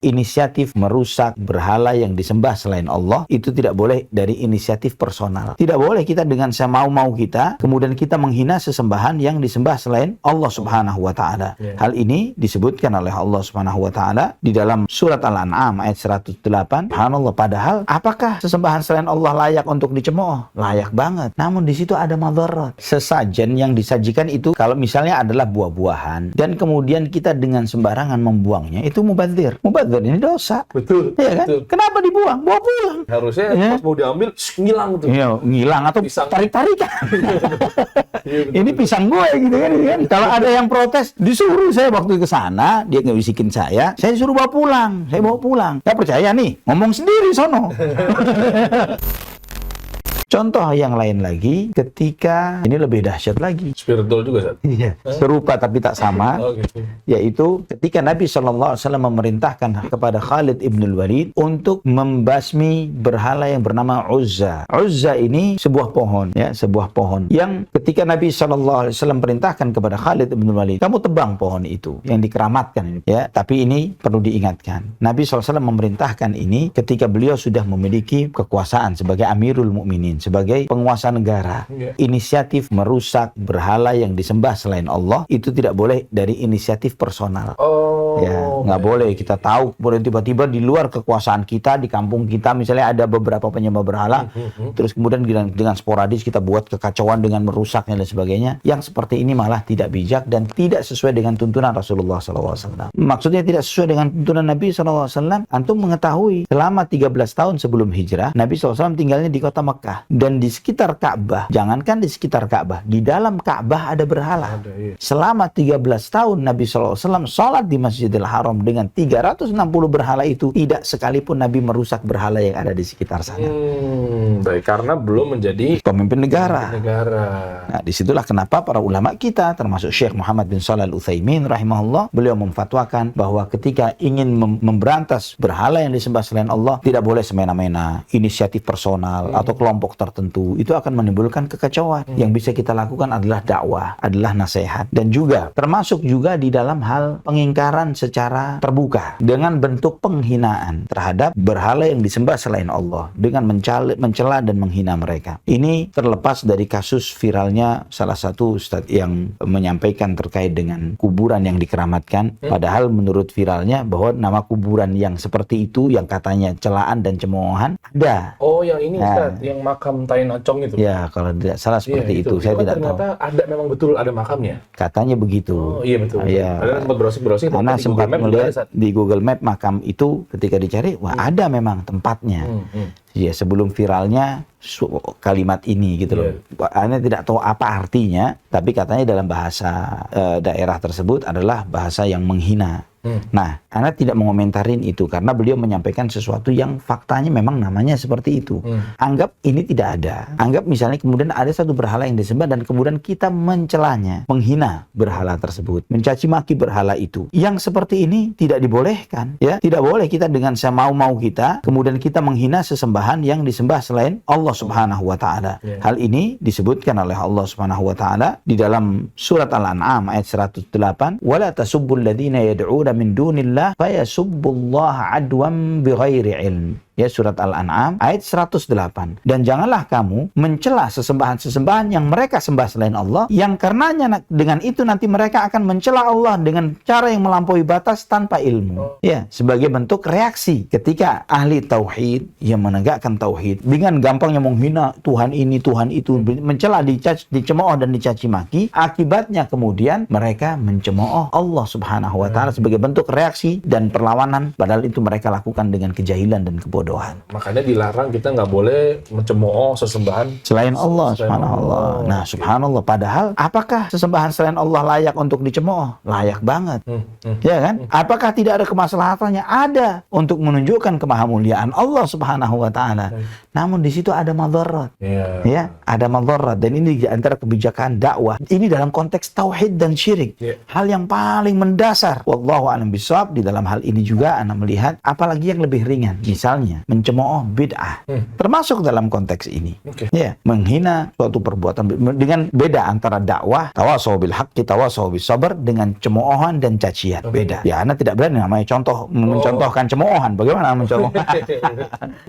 inisiatif merusak berhala yang disembah selain Allah itu tidak boleh dari inisiatif personal. Tidak boleh kita dengan semau-mau kita kemudian kita menghina sesembahan yang disembah selain Allah Subhanahu wa taala. Hal ini disebutkan oleh Allah Subhanahu wa taala di dalam surat Al-An'am ayat 108. Subhanallah, padahal apakah sesembahan selain Allah layak untuk dicemooh? Layak banget. Namun di situ ada madarat. Sesajen yang disajikan itu kalau misalnya adalah buah-buahan dan kemudian kita dengan sembarangan membuangnya, itu mubadzir. Mubadzir ini dosa. Betul. Iya kan? Betul. Kenapa dibuang? Bawa pulang. Harusnya pas mau diambil ngilang tuh. Iya, ngilang atau tarik-tarikan. Ini pisang gue gitu kan. Kalau ada yang protes, disuruh saya waktu ke sana, dia ngebisikin saya disuruh bawa pulang. Saya bawa pulang. Saya percaya nih, ngomong sendiri sono. Contoh yang lain lagi, ketika ini lebih dahsyat lagi. Spiritual juga, Ustaz? Iya, serupa tapi tak sama. Gitu. Yaitu ketika Nabi SAW memerintahkan kepada Khalid ibn Walid untuk membasmi berhala yang bernama Uzza. Uzza ini sebuah pohon, ya, sebuah pohon yang ketika Nabi SAW perintahkan kepada Khalid ibn Walid, kamu tebang pohon itu yang dikeramatkan ini, ya. Tapi ini perlu diingatkan, Nabi SAW memerintahkan ini ketika beliau sudah memiliki kekuasaan sebagai Amirul Mukminin, sebagai penguasa negara. Inisiatif merusak berhala yang disembah selain Allah itu tidak boleh dari inisiatif personal. Ya, nggak boleh kita tahu kemudian tiba-tiba di luar kekuasaan kita, di kampung kita misalnya ada beberapa penyembah berhala, terus kemudian dengan sporadis kita buat kekacauan dengan merusaknya dan sebagainya. Yang seperti ini malah tidak bijak dan tidak sesuai dengan tuntunan Rasulullah SAW. Maksudnya tidak sesuai dengan tuntunan Nabi SAW. Antum mengetahui selama 13 tahun sebelum hijrah, Nabi SAW tinggalnya di kota Mekah. Dan di sekitar Ka'bah, jangankan di sekitar Ka'bah, di dalam Ka'bah ada berhala. Selama 13 tahun Nabi SAW sholat di Masjidil Haram dengan 360 berhala itu, tidak sekalipun Nabi merusak berhala yang ada di sekitar sana. Baik, karena belum menjadi pemimpin negara. Nah, disitulah kenapa para ulama kita, termasuk Syekh Muhammad bin Shalih Al-Utsaimin rahimahullah, beliau memfatwakan bahwa ketika ingin memberantas berhala yang disembah selain Allah, tidak boleh semena-mena, inisiatif personal atau kelompok tertentu, itu akan menimbulkan kekacauan. Yang bisa kita lakukan adalah dakwah, adalah nasihat, dan juga termasuk juga di dalam hal pengingkaran secara terbuka dengan bentuk penghinaan terhadap berhala yang disembah selain Allah dengan mencela dan menghina mereka. Ini terlepas dari kasus viralnya salah satu ustadz yang menyampaikan terkait dengan kuburan yang dikeramatkan, padahal menurut viralnya bahwa nama kuburan yang seperti itu yang katanya celaan dan cemoohan ada. Oh, yang ini Ustadz, yang makam Tai Nacong itu. Ya, kalau tidak salah seperti itu. Saya tidak tahu. Ternyata ada, memang betul ada makamnya. Katanya begitu. Oh iya betul. Ya. Ada sempat browsing. Karena sempat melihat di Google Map makam itu ketika dicari, wah ada memang tempatnya. Ya, sebelum viralnya kalimat ini gitu loh. Anda tidak tahu apa artinya, tapi katanya dalam bahasa daerah tersebut adalah bahasa yang menghina. Nah, Anda tidak mengomentarin itu karena beliau menyampaikan sesuatu yang faktanya memang namanya seperti itu. Anggap ini tidak ada. Anggap misalnya kemudian ada satu berhala yang disembah dan kemudian kita mencelanya, menghina berhala tersebut, mencaci maki berhala itu. Yang seperti ini tidak dibolehkan, ya. Tidak boleh kita dengan semau-mau kita kemudian kita menghina sesembahan yang disembah selain Allah Subhanahu wa taala. Hal ini disebutkan oleh Allah Subhanahu wa taala di dalam surat Al-An'am ayat 108, "Wala tasubbul ladzina yad'una min dunillah fayasubbullaha adwan bighairi ilm." Ya, surat Al-An'am ayat 108. Dan janganlah kamu mencela sesembahan-sesembahan yang mereka sembah selain Allah, yang karenanya dengan itu nanti mereka akan mencela Allah dengan cara yang melampaui batas tanpa ilmu. Ya, sebagai bentuk reaksi ketika ahli tauhid yang menegakkan tauhid dengan gampangnya menghina Tuhan ini, Tuhan itu, mencela, dicemooh dan dicaci maki, akibatnya kemudian mereka mencemooh Allah Subhanahu wa taala sebagai bentuk reaksi dan perlawanan, padahal itu mereka lakukan dengan kejahilan dan kebodohan. Makanya dilarang, kita nggak boleh mencemooh sesembahan selain Allah, subhanallah. Nah, subhanallah, padahal apakah sesembahan selain Allah layak untuk dicemooh? Layak banget. Ya kan? Apakah tidak ada kemaslahatannya? Ada, untuk menunjukkan kemahamuliaan Allah Subhanahu wa taala. Namun di situ ada madarat. Ya, ada madarat, dan ini di antara kebijakan dakwah. Ini dalam konteks tauhid dan syirik. Hal yang paling mendasar. Wallahu a'lam bishawab. Di dalam hal ini juga ana melihat apalagi yang lebih ringan. Misalnya misalnya mencemooh bid'ah, termasuk dalam konteks ini. Ya, menghina suatu perbuatan dengan beda antara dakwah tawasau bil haqqi tawasau bis sabr dengan cemoohan dan cacian. Beda. Ya, Anda tidak berani namanya mencontohkan cemoohan. Bagaimana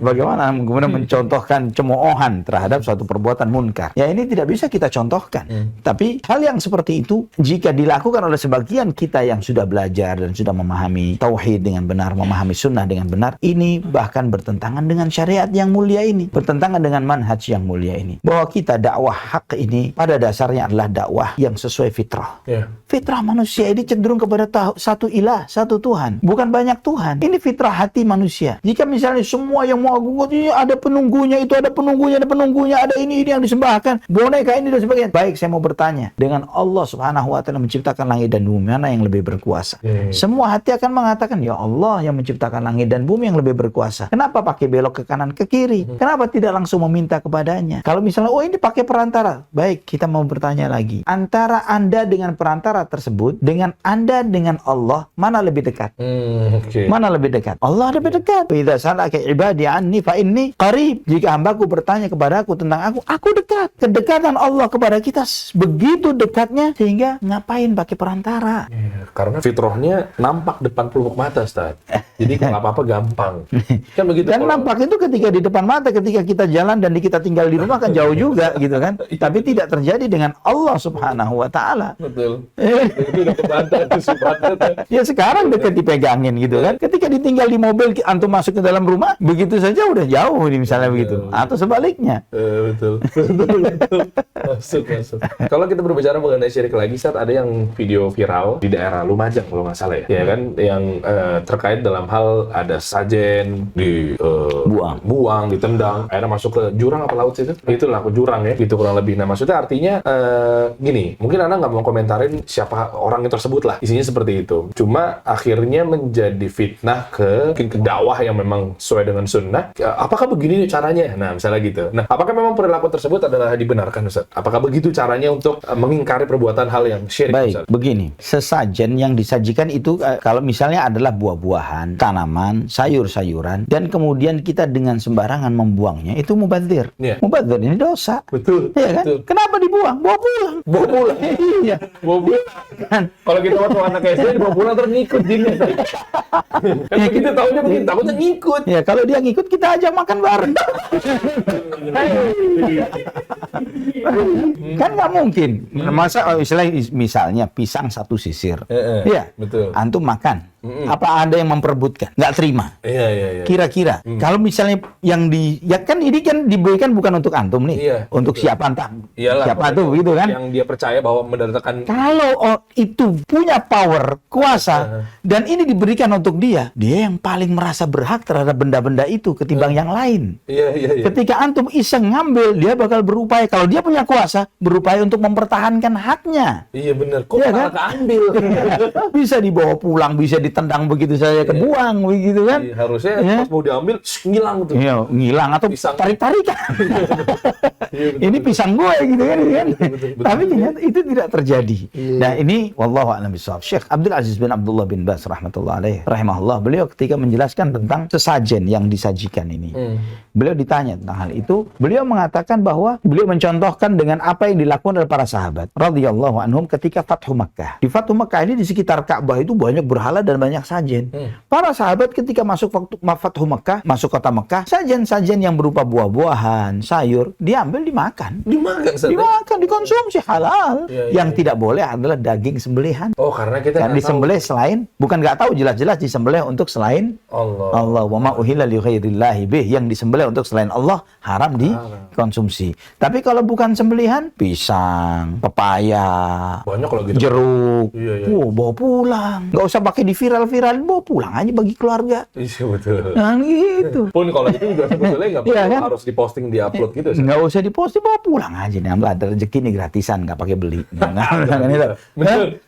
bagaimana kemudian mencontohkan cemoohan terhadap suatu perbuatan munkar? Ya, ini tidak bisa kita contohkan. Tapi hal yang seperti itu jika dilakukan oleh sebagian kita yang sudah belajar dan sudah memahami tauhid dengan benar, memahami sunnah dengan benar, ini bahkan bertentangan dengan syariat yang mulia ini, bertentangan dengan manhaj yang mulia ini. Bahwa kita dakwah hak ini pada dasarnya adalah dakwah yang sesuai fitrah. Fitrah manusia ini cenderung kepada satu ilah, satu Tuhan, bukan banyak Tuhan. Ini fitrah hati manusia. Jika misalnya semua yang mau ini ada penunggunya, itu ada penunggunya, ada ini yang disembahkan, boneka ini dan sebagainya. Baik, saya mau bertanya, dengan Allah Subhanahu wa taala menciptakan langit dan bumi, mana yang lebih berkuasa? Semua hati akan mengatakan, ya Allah yang menciptakan langit dan bumi yang lebih berkuasa. Kenapa pakai belok ke kanan ke kiri? Kenapa tidak langsung meminta kepadanya? Kalau misalnya, oh ini pakai perantara. Baik, kita mau bertanya lagi. Antara Anda dengan perantara tersebut, dengan Anda dengan Allah, mana lebih dekat? Mana lebih dekat? Allah lebih dekat. Idza salaka ibadi anni fa inni qarib. Jika hambaku bertanya kepadaku tentang aku dekat. Kedekatan Allah kepada kita begitu dekatnya sehingga ngapain pakai perantara? Karena fitrahnya nampak depan pelupuk mata, Ustaz. Jadi kalau apa-apa gampang. Kan begitu. Dan nampak itu ketika di depan mata, ketika kita jalan dan kita tinggal di rumah kan jauh juga gitu kan. Tapi tidak terjadi dengan Allah Subhanahu wa taala. Betul. Itu udah kebantah itu subhanallah. Ya sekarang dekat dipegangin gitu kan. Ketika ditinggal di mobil antum masuk ke dalam rumah, begitu saja udah jauh nih misalnya begitu. Atau sebaliknya. Betul. Masuk. Kalau kita berbicara mengenai syirik lagi, Ustaz, ada yang video viral di daerah Lumajang kalau nggak salah ya kan, yang terkait dalam hal ada sajen buang, ditendang, akhirnya masuk ke jurang apa laut itu? Itulah ke jurang ya, gitu kurang lebih. Nah maksudnya artinya gini, mungkin Anda nggak mau komentarin siapa orang yang tersebut lah, isinya seperti itu. Cuma akhirnya menjadi fitnah mungkin ke dakwah yang memang sesuai dengan sunnah. Apakah begini caranya? Nah misalnya gitu. Nah apakah memang perilaku tersebut adalah dibenarkan, Ustaz? Apakah begitu caranya untuk mengingkari perbuatan hal yang syirik? Baik, Ustaz? begini, sesajen yang disajikan itu kalau misalnya adalah buah-buahan, tanaman, sayur-sayuran, dan kemudian kita dengan sembarangan membuangnya, itu mubadzir. Mubadzir ini dosa. Betul. Iya kan? Betul. Kenapa dibuang? Bawa pulang. Iya. Bawa pulang. Kan? Kalau kita waktu anak SD dibawa pulang terus ngikut jinnya. Kan kita tahunya begitu, takutnya ngikut. Ya, kalau dia ngikut kita ajak makan bareng. Kan nggak mungkin. Masa misalnya pisang satu sisir. Iya. Betul. Antum makan. Apa ada yang memperebutkan? Nggak terima. Iya. Kira-kira kalau misalnya kan ini kan diberikan bukan untuk antum nih, untuk siapa entah. Siapa tuh gitu kan? Yang dia percaya bahwa mendatangkan. Kalau itu punya power, kuasa, dan ini diberikan untuk dia yang paling merasa berhak terhadap benda-benda itu ketimbang yang lain. Iya. Ketika antum iseng ngambil, dia bakal berupaya, kalau dia punya kuasa, berupaya untuk mempertahankan haknya. Iya benar. Kok malah keambil? Bisa dibawa pulang, bisa ditendang begitu saja kebuang, begitu kan? Iya, harusnya pas mau diambil, ngilang tuh. Iya, ngilang atau tarik-tarikan. Ini pisang gue gitu kan? Betul. Tapi ternyata itu tidak terjadi. Nah ini wallahu a'lam bishawab. Syekh Abdul Aziz bin Abdullah bin Baz rahimahullah, beliau ketika menjelaskan tentang sesajen yang disajikan ini, beliau ditanya tentang hal itu, beliau mengatakan bahwa beliau mencontohkan dengan apa yang dilakukan oleh para sahabat radhiyallahu anhum ketika Fathu Makkah. Di Fathu Makkah ini di sekitar Ka'bah itu banyak berhala dan banyak sajen. Para sahabat ketika masuk Fathu Makkah, masuk kota Makkah, sajen-sajen yang berupa buah-buahan, sayur, diambil dimakan, dikonsumsi halal. Yang tidak boleh adalah daging sembelihan. Oh, karena kita kan disembelih selain, bukan nggak tahu, jelas-jelas disembelih untuk selain Allah. Wa ma uhilla li ghairillahi bih, yang disembelih untuk selain Allah haram dikonsumsi. Tapi kalau bukan sembelihan, pisang, pepaya, banyak kalau gitu. Jeruk, bawa pulang. Nggak usah pakai di viral-viralin, bawa pulang aja bagi keluarga. Iya betul. Nah gitu. Pun kalau itu juga sebetulnya nggak perlu harus diposting, diupload gitu. Nggak usah diposting, bawa pulang aja nih. Ada rezeki nih gratisan, nggak pakai beli.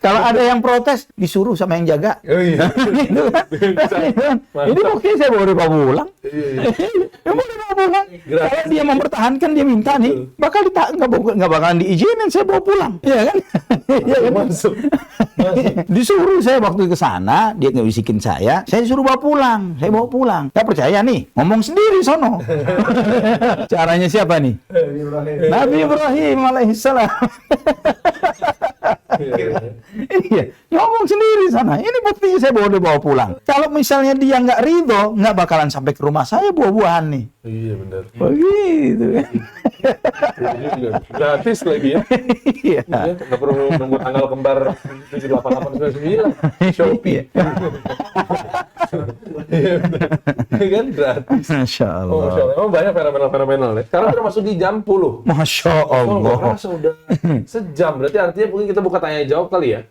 Kalau ada yang protes, disuruh sama yang jaga. Gitu kan? Ini oke, saya bawa pulang. Ya boleh bawa pulang. dia mempertahankan, dia minta nih, nggak bakalan diizinin saya bawa pulang, ya kan? Ya kan? Masuk. Disuruh saya waktu ke sana, dia ngebisikin saya disuruh bawa pulang, saya bawa pulang. Nggak percaya nih, ngomong sendiri sono. Caranya siapa nih? Nabi Ibrahim alaihissalam. Iya, ngomong sendiri sana. Ini buktinya saya bawa pulang. Kalau misalnya dia nggak ridho, nggak bakalan sampai ke rumah saya buah-buahan nih. Iya benar. Begitu kan. Gratis lagi ya. Iya. Nggak perlu nunggu tanggal kembar 78899 Shopee. Ini kan gratis. Masya Allah. Oh, Masya Allah. Emang banyak fenomenal ya. Sekarang udah masuk di jam 10. Masya Oh, nggak Allah. kerasa udah sejam. Berarti artinya mungkin kita buka tanya jawab kali ya.